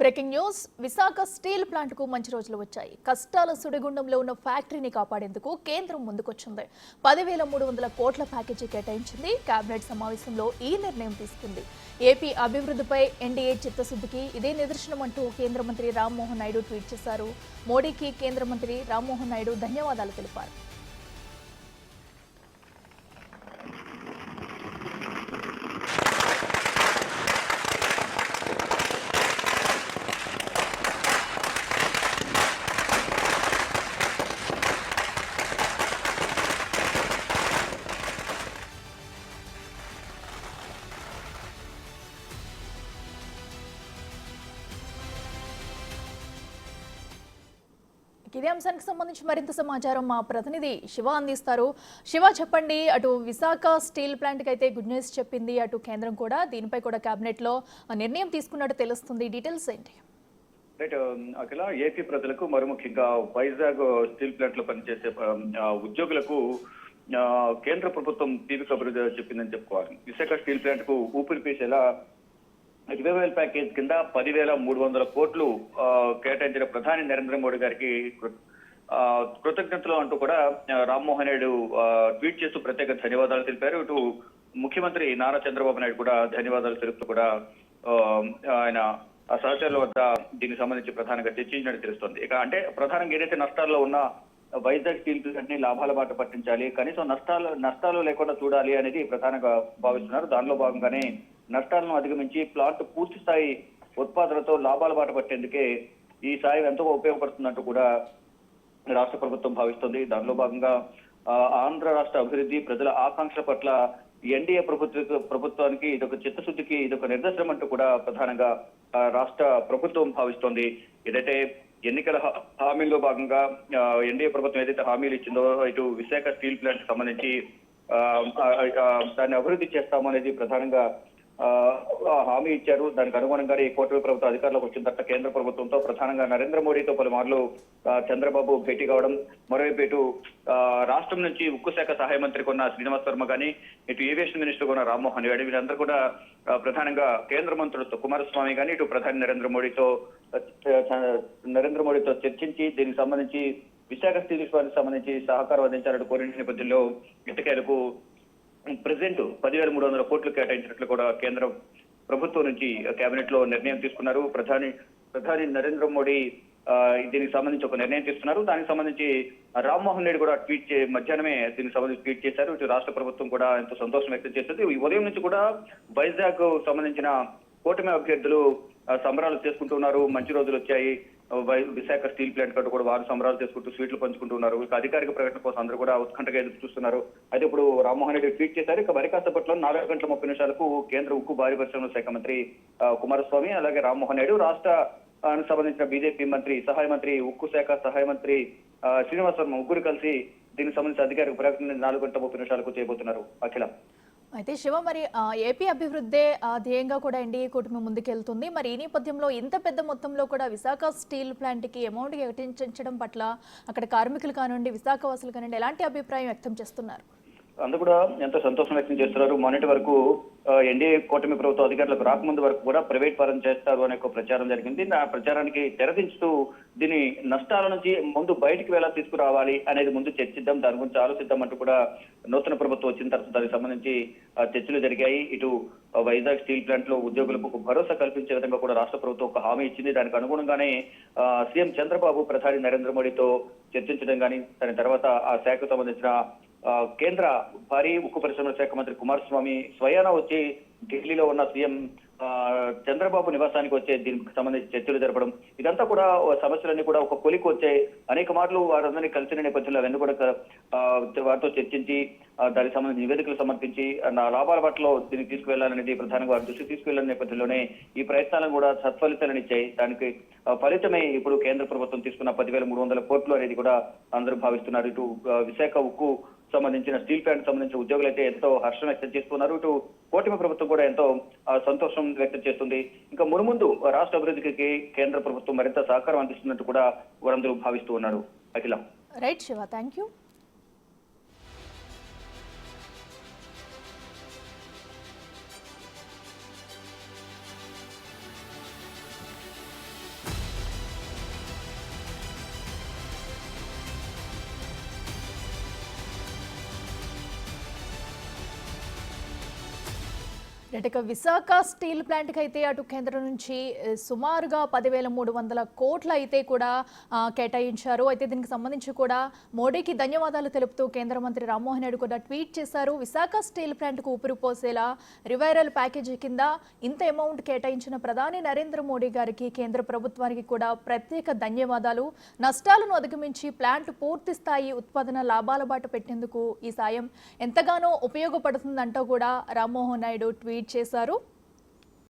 Breaking news Visakha steel plant కు మంచి రోజులు వచ్చాయి. కష్టాల సుడిగుండంలో ఉన్న ఫ్యాక్టరీని కాపాడేందుకు కేంద్రం ముందుకొచ్చింది. 10,300 కోట్ల ప్యాకేజీ కేటాయించింది. కేబినెట్ సమావేశంలో ఈ నిర్ణయం తీసుకుంది. ఏపీ అభివృద్ధిపై ఎన్డీఏ చిత్తశుద్ధికి ఇదే నిదర్శనం అంటూ కేంద్ర మంత్రి రామ్మోహన్ నాయుడు ట్వీట్ చేశారు. మోడీకి కేంద్ర మంత్రి రామ్మోహన్ నాయుడు ధన్యవాదాలు తెలిపారు. ఇదే అంశానికి సంబంధించి మరింత సమాచారం మా ప్రతినిధి శివ అందిస్తారు. శివ, చెప్పండి. అటు విశాఖ స్టీల్ ప్లాంట్కి అయితే గుడ్ న్యూస్ చెప్పింది, అటు కేంద్రం కూడా దీనిపై కూడా కేబినెట్ లో నిర్ణయం తీసుకున్నట్టు తెలుస్తుంది. డీటెయిల్స్ ఏంటి? రైట్ అఖిల, ఏపీ ప్రజలకు మరి ముఖ్యంగా వైజాగ్ స్టీల్ ప్లాంట్ లో పనిచేసే ఉద్యోగులకు కేంద్ర ప్రభుత్వం తీవ్ర కబురు చెప్పిందని చెప్పుకోవాలి. విశాఖ స్టీల్ ప్లాంట్ కు ఊపిరి పీసేలా రివైవల్ ప్యాకేజ్ కింద 10,300 కోట్లు కేటాయించిన ప్రధాని నరేంద్ర మోడీ గారికి కృతజ్ఞతలు అంటూ కూడా రామ్మోహన్ నాయుడు ట్వీట్ చేస్తూ ప్రత్యేక ధన్యవాదాలు తెలిపారు. ఇటు ముఖ్యమంత్రి నారా చంద్రబాబు నాయుడు కూడా ధన్యవాదాలు తెలుపుతూ కూడా ఆయన సహచరుల వద్ద దీనికి సంబంధించి ప్రధానంగా చర్చించినట్టు తెలుస్తోంది. ఇక అంటే ప్రధానంగా ఏదైతే నష్టాల్లో ఉన్న వైజాగ్ స్టీల్ ప్లాంట్ ని లాభాల బాట పట్టించాలి, కనీసం నష్టాలు లేకుండా చూడాలి అనేది ప్రధానంగా భావిస్తున్నారు. దానిలో భాగంగానే నష్టాలను అధిగమించి ప్లాంట్ పూర్తి స్థాయి ఉత్పాదనతో లాభాల బాట పట్టేందుకే ఈ సాయం ఎంతో ఉపయోగపడుతుందంటూ కూడా రాష్ట్ర ప్రభుత్వం భావిస్తుంది. దానిలో భాగంగా ఆంధ్ర రాష్ట్ర అభివృద్ధి, ప్రజల ఆకాంక్షల పట్ల ఎన్డీఏ ప్రభుత్వానికి ఇదొక చిత్తశుద్ధికి ఇదొక నిదర్శనం అంటూ కూడా ప్రధానంగా రాష్ట్ర ప్రభుత్వం భావిస్తోంది. ఏదైతే ఎన్నికల హామీల్లో భాగంగా ఎన్డీఏ ప్రభుత్వం ఏదైతే హామీలు ఇచ్చిందో, ఇటు విశాఖ స్టీల్ ప్లాంట్ సంబంధించి దాన్ని అభివృద్ధి చేస్తాము అనేది ప్రధానంగా హామీ ఇచ్చారు. దానికి అనుగుణంగానే ఈ కూటమి ప్రభుత్వం అధికారంలోకి వచ్చిన తర్వాత కేంద్ర ప్రభుత్వంతో ప్రధానంగా నరేంద్ర మోడీతో పలుమార్లు చంద్రబాబు భేటీ కావడం, మరోవైపు ఇటు రాష్ట్రం నుంచి ఉక్కు శాఖ సహాయ మంత్రి కొన్న శ్రీనివాస్ వర్మ కానీ, ఇటు ఏవియేషన్ మినిస్టర్ కొన్న రామ్మోహన్ నాయుడు, వీళ్ళందరూ కూడా ప్రధానంగా కేంద్ర మంత్రులతో కుమారస్వామి కానీ ఇటు ప్రధాని నరేంద్ర మోడీతో చర్చించి దీనికి సంబంధించి విశాఖ స్టీల్ ప్లాంట్కి సంబంధించి సహకారం అందించాలని కోరిన నేపథ్యంలో ఇటుకలకు ప్రెసిడెంట్ 10,300 కోట్లు కేటాయించినట్లు కూడా కేంద్ర ప్రభుత్వం నుంచి కేబినెట్ లో నిర్ణయం తీసుకున్నారు. ప్రధాని నరేంద్ర మోడీ దీనికి సంబంధించి ఒక నిర్ణయం తీసుకున్నారు. దానికి సంబంధించి రామ్మోహన్ నాయుడు కూడా మధ్యాహ్నమే దీనికి సంబంధించి ట్వీట్ చేశారు. ఇటు రాష్ట్ర ప్రభుత్వం కూడా ఎంతో సంతోషం వ్యక్తం చేస్తుంది. ఈ ఉదయం నుంచి కూడా వైజాగ్ సంబంధించిన కూటమి అభ్యర్థులు సంబరాలు చేసుకుంటున్నారు. మంచి రోజులు వచ్చాయి, విశాఖ స్టీల్ ప్లాంట్ కంటూ కూడా వారు సంబరాలు చేసుకుంటూ స్వీట్లు పంచుకుంటున్నారు. ఇక అధికారిక ప్రకటన కోసం అందరూ కూడా ఉత్కంఠగా ఎదురు చూస్తున్నారు. అయితే ఇప్పుడు రామ్మోహన్ రెడ్డి ట్వీట్ చేశారు. ఇక మరి కాసేపట్లో 4:30 కేంద్ర ఉక్కు భారీ పరిశ్రమల శాఖ మంత్రి కుమారస్వామి, అలాగే రామ్మోహన్ నాయుడు, రాష్ట్రానికి సంబంధించిన బీజేపీ సహాయ మంత్రి, ఉక్కు శాఖ సహాయ మంత్రి శ్రీనివాస్ వర్మ ముగ్గురు కలిసి దీనికి సంబంధించిన అధికారిక ప్రకటన 4:30 చేయబోతున్నారు. అఖిల, అయితే శివ, మరి ఏపీ అభివృద్ధి ధ్యేయంగా కూడా ఎన్డీఏ కూటమి ముందుకెళ్తుంది. మరి ఈ నేపథ్యంలో ఇంత పెద్ద మొత్తంలో కూడా విశాఖ స్టీల్ ప్లాంట్కి అమౌంట్ కేటాయించడం పట్ల అక్కడ కార్మికులు కానివ్వండి, విశాఖ వాసులు కానివ్వండి, ఎలాంటి అభిప్రాయం వ్యక్తం చేస్తున్నారు? అందరూ కూడా ఎంతో సంతోషం వ్యక్తం చేస్తున్నారు. మొన్నటి వరకు ఎన్డీఏ కూటమి ప్రభుత్వ అధికారులకు రాకముందు వరకు కూడా ప్రైవేట్ పరం చేస్తారు అనే ఒక ప్రచారం జరిగింది. ఆ ప్రచారానికి తెరదించుతూ దీని నష్టాల నుంచి ముందు బయటికి ఎలా తీసుకురావాలి అనేది ముందు చర్చిద్దాం, దాని గురించి ఆలోచిద్దాం అంటూ కూడా నూతన ప్రభుత్వం వచ్చిన తర్వాత దానికి సంబంధించి చర్చలు జరిగాయి. ఇటు వైజాగ్ స్టీల్ ప్లాంట్ లో ఉద్యోగులకు ఒక భరోసా కల్పించే విధంగా కూడా రాష్ట్ర ప్రభుత్వం ఒక హామీ ఇచ్చింది. దానికి అనుగుణంగానే సీఎం చంద్రబాబు ప్రధాని నరేంద్ర మోడీతో చర్చించడం కానీ, దాని తర్వాత ఆ శాఖకు సంబంధించిన కేంద్ర భారీ ఉక్కు పరిశ్రమల శాఖ మంత్రి కుమారస్వామి స్వయానా వచ్చి ఢిల్లీలో ఉన్న సీఎం చంద్రబాబు నివాసానికి వచ్చే దీనికి సంబంధించి చర్చలు జరపడం, ఇదంతా కూడా సమస్యలన్నీ కూడా ఒక కొలికి వచ్చాయి. అనేక మార్లు వారందరినీ కలిసిన నేపథ్యంలో అవన్నీ కూడా వారితో చర్చించి దానికి సంబంధించి నివేదికలు సమర్పించి లాభాల పట్ల దీనికి తీసుకువెళ్లాలనేది ప్రధానంగా వారి దృష్టి తీసుకువెళ్లిన నేపథ్యంలోనే ఈ ప్రయత్నాలను కూడా సత్ఫలితాలను ఇచ్చాయి. దానికి ఫలితమే ఇప్పుడు కేంద్ర ప్రభుత్వం తీసుకున్న 10,300 కోట్లు అనేది కూడా అందరూ భావిస్తున్నారు. ఇటు విశాఖ ఉక్కు సంబంధించిన స్టీల్ ప్లాంట్ సంబంధించిన ఉద్యోగులు అయితే ఎంతో హర్షం వ్యక్తం చేస్తున్నారు. ఇటు కూటమి ప్రభుత్వం కూడా ఎంతో సంతోషం వ్యక్తం చేస్తుంది. ఇంకా మునుముందు రాష్ట్ర అభివృద్ధికి కేంద్ర ప్రభుత్వం మరింత సహకారం అందిస్తున్నట్టు కూడా వారందరూ భావిస్తూ ఉన్నారు. అఖిల, రైట్ శివ, థ్యాంక్ యూ. ఇక విశాఖ స్టీల్ ప్లాంట్కి అయితే అటు కేంద్రం నుంచి సుమారుగా 10,300 కోట్లు అయితే కూడా కేటాయించారు. అయితే దీనికి సంబంధించి కూడా మోడీకి ధన్యవాదాలు తెలుపుతూ కేంద్ర మంత్రి రామ్మోహన్ నాయుడు కూడా ట్వీట్ చేశారు. విశాఖ స్టీల్ ప్లాంట్కు ఊపిరి పోసేలా రివైరల్ ప్యాకేజీ కింద ఇంత అమౌంట్ కేటాయించిన ప్రధాని నరేంద్ర మోడీ గారికి కేంద్ర ప్రభుత్వానికి కూడా ప్రత్యేక ధన్యవాదాలు. నష్టాలను అధిగమించి ప్లాంట్ పూర్తి స్థాయి ఉత్పాదన లాభాల బాట పెట్టేందుకు ఈ సాయం ఎంతగానో ఉపయోగపడుతుందంటూ కూడా రామ్మోహన్ నాయుడు ట్వీట్ చేశారు.